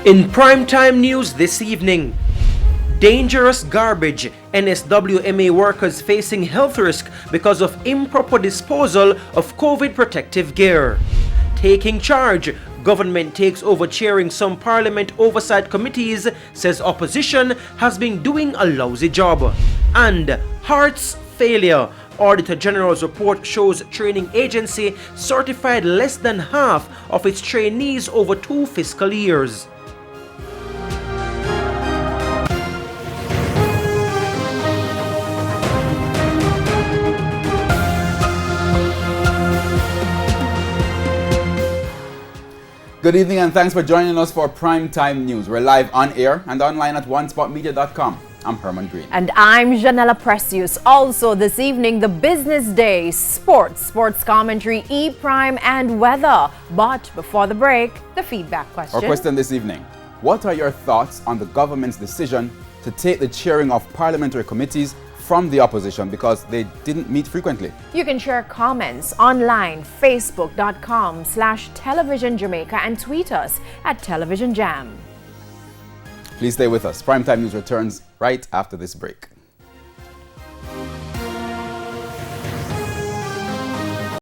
In primetime news this evening, dangerous garbage. NSWMA workers facing health risk because of improper disposal of COVID protective gear. Taking charge, government takes over chairing some parliament oversight committees, says opposition has been doing a lousy job. And Hearts failure. Auditor General's report shows training agency certified less than half of its trainees over 2 fiscal years. Good evening and thanks for joining us for Primetime News. We're live on air and online at onespotmedia.com. I'm Herman Green. And I'm Janella Precious. Also this evening, the business day, sports commentary, E-Prime and weather. But before the break, the feedback question. Our question this evening: what are your thoughts on the government's decision to take the chairing of parliamentary committees from the opposition because they didn't meet frequently? You can share comments online, facebook.com/Television Jamaica and tweet us at Television Jam. Please stay with us. Primetime News returns right after this break.